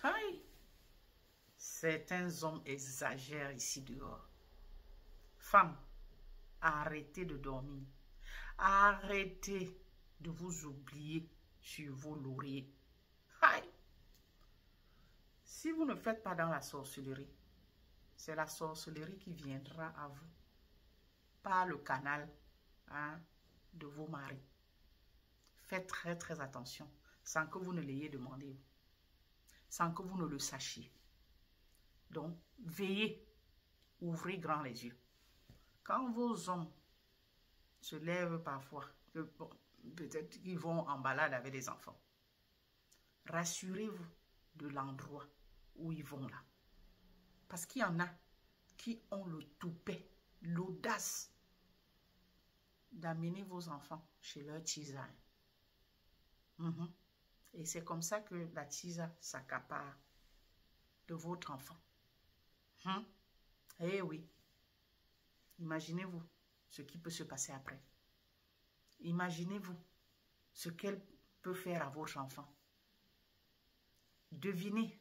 Aïe. Certains hommes exagèrent ici dehors. Femmes, arrêtez de dormir. Arrêtez de vous oublier sur vos lauriers. Aïe. Si vous ne faites pas dans la sorcellerie, c'est la sorcellerie qui viendra à vous par le canal de vos maris. Faites très très attention sans que vous ne l'ayez demandé, sans que vous ne le sachiez. Donc, veillez, ouvrez grand les yeux. Quand vos hommes se lèvent parfois, peut-être qu'ils vont en balade avec les enfants, rassurez-vous de l'endroit où ils vont là. Parce qu'il y en a qui ont le toupet, l'audace d'amener vos enfants chez leur tisa. Et c'est comme ça que la tisa s'accapare de votre enfant. Eh oui. Imaginez-vous ce qui peut se passer après. Imaginez-vous ce qu'elle peut faire à votre enfant. Devinez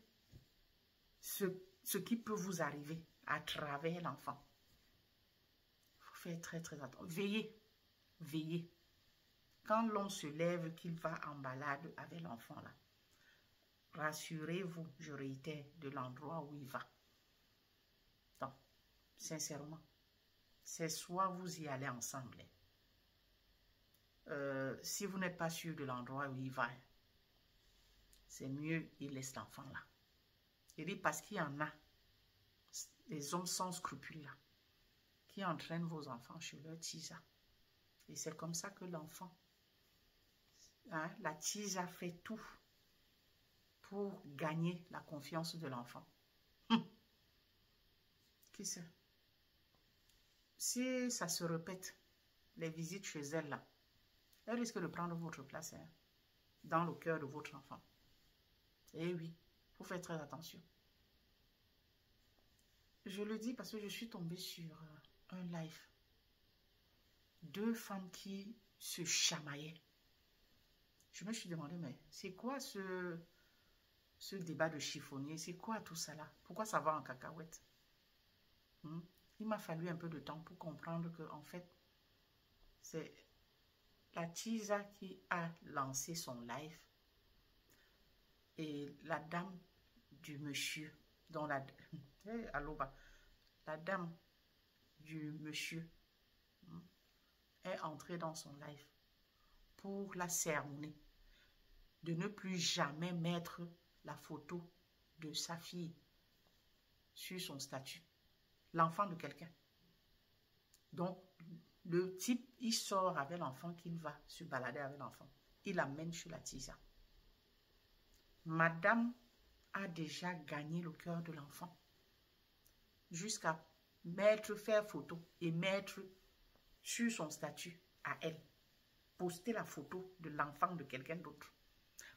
ce qui peut vous arriver à travers l'enfant. Il faut faire très très attention. Veillez, veillez. Quand l'homme se lève, qu'il va en balade avec l'enfant là, rassurez-vous, je réitère, de l'endroit où il va. Donc, sincèrement, c'est soit vous y allez ensemble. Si vous n'êtes pas sûr de l'endroit où il va, c'est mieux, il laisse l'enfant là. Il dit parce qu'il y en a, des hommes sans scrupules là, qui entraînent vos enfants chez leur tisa. Et c'est comme ça que l'enfant, la tisa fait tout pour gagner la confiance de l'enfant. Qui sait? Si ça se répète, les visites chez elle là, elle risque de prendre votre place dans le cœur de votre enfant. Et oui, il faut faire très attention. Je le dis parce que je suis tombée sur un live. 2 femmes qui se chamaillaient. Je me suis demandé, mais c'est quoi ce débat de chiffonnier? C'est quoi tout ça là? Pourquoi ça va en cacahuète? Il m'a fallu un peu de temps pour comprendre que, en fait, c'est la tisa qui a lancé son live et la dame du monsieur, dont la dame du monsieur est entrée dans son live pour la sermonner de ne plus jamais mettre la photo de sa fille sur son statut. L'enfant de quelqu'un. Donc, le type, il sort avec l'enfant qu'il va se balader avec l'enfant. Il l'amène sur la tisa. Madame a déjà gagné le cœur de l'enfant. Jusqu'à faire photo et mettre sur son statut à elle. Poster la photo de l'enfant de quelqu'un d'autre.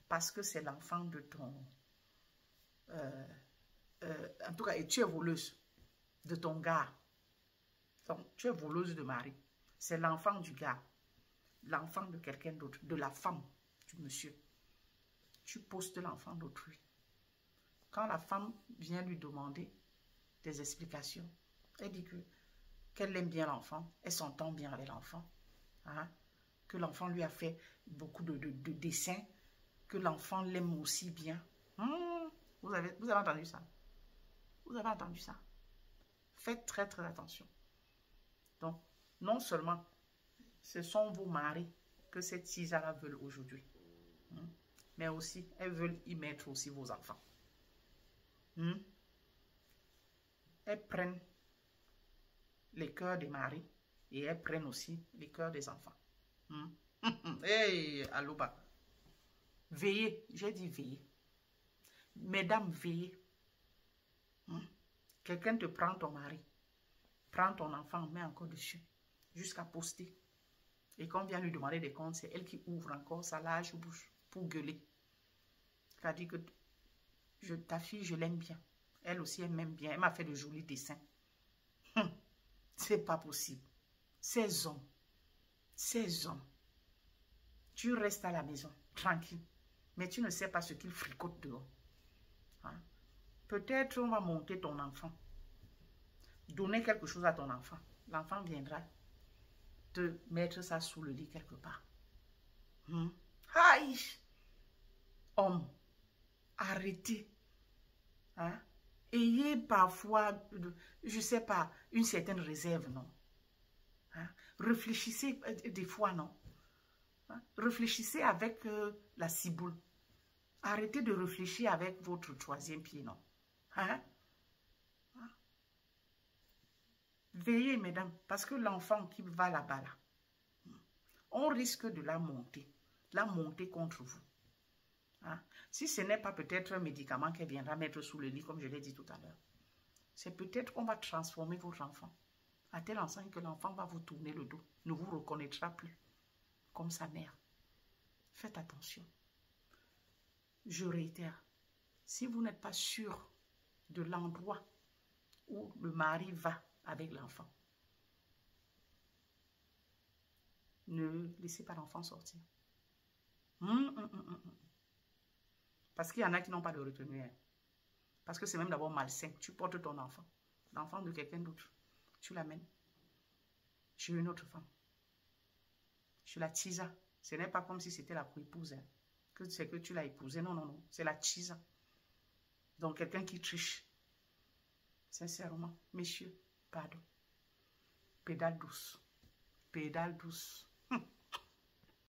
Parce que c'est l'enfant de ton... en tout cas, et tu es voleuse de ton gars. Donc, tu es voleuse de mari. C'est l'enfant du gars. L'enfant de quelqu'un d'autre. De la femme du monsieur. Tu postes l'enfant d'autrui. Quand la femme vient lui demander des explications, elle dit qu'elle aime bien l'enfant. Elle s'entend bien avec l'enfant. Que l'enfant lui a fait beaucoup de dessins. Que l'enfant l'aime aussi bien. Vous avez entendu ça? Vous avez entendu ça? Faites très très attention. Donc, non seulement ce sont vos maris que cette tisa-là veulent aujourd'hui, mais aussi, elles veulent y mettre aussi vos enfants. Elles prennent les cœurs des maris et elles prennent aussi les cœurs des enfants. Hey, Alouba. Veillez, j'ai dit veillez. Mesdames, veillez. Quelqu'un te prend ton mari, prend ton enfant, met encore dessus, jusqu'à poster. Et quand on vient lui demander des comptes, c'est elle qui ouvre encore sa large bouche pour gueuler. C'est-à-dire que ta fille, je l'aime bien. Elle aussi, elle m'aime bien. Elle m'a fait de jolis dessins. C'est pas possible. Ces hommes, tu restes à la maison, tranquille. Mais tu ne sais pas ce qu'ils fricotent dehors. Hein? Peut-être on va monter ton enfant. Donner quelque chose à ton enfant. L'enfant viendra te mettre ça sous le lit quelque part. Aïe! Homme, arrêtez. Hein? Ayez parfois, je ne sais pas, une certaine réserve, non? Hein? Réfléchissez des fois, non? Hein? Réfléchissez avec la ciboule. Arrêtez de réfléchir avec votre troisième pied, non? Hein? Veillez, mesdames, parce que l'enfant qui va là-bas, là, on risque de la monter contre vous. Hein? Si ce n'est pas peut-être un médicament qu'elle viendra mettre sous le lit, comme je l'ai dit tout à l'heure, c'est peut-être qu'on va transformer votre enfant à tel enseigne que l'enfant va vous tourner le dos, ne vous reconnaîtra plus comme sa mère. Faites attention. Je réitère, si vous n'êtes pas sûr de l'endroit où le mari va avec l'enfant, ne laissez pas l'enfant sortir. Parce qu'il y en a qui n'ont pas de retenue. Hein. Parce que c'est même d'abord malsain. Tu portes ton enfant, l'enfant de quelqu'un d'autre. Tu l'amènes chez une autre femme. Chez la tisa. Ce n'est pas comme si c'était la co-épouse. Hein. Que c'est que tu l'as épousée. Non, non, non. C'est la tisa. Donc quelqu'un qui triche. Sincèrement, messieurs, pardon. Pédale douce. Pédale douce.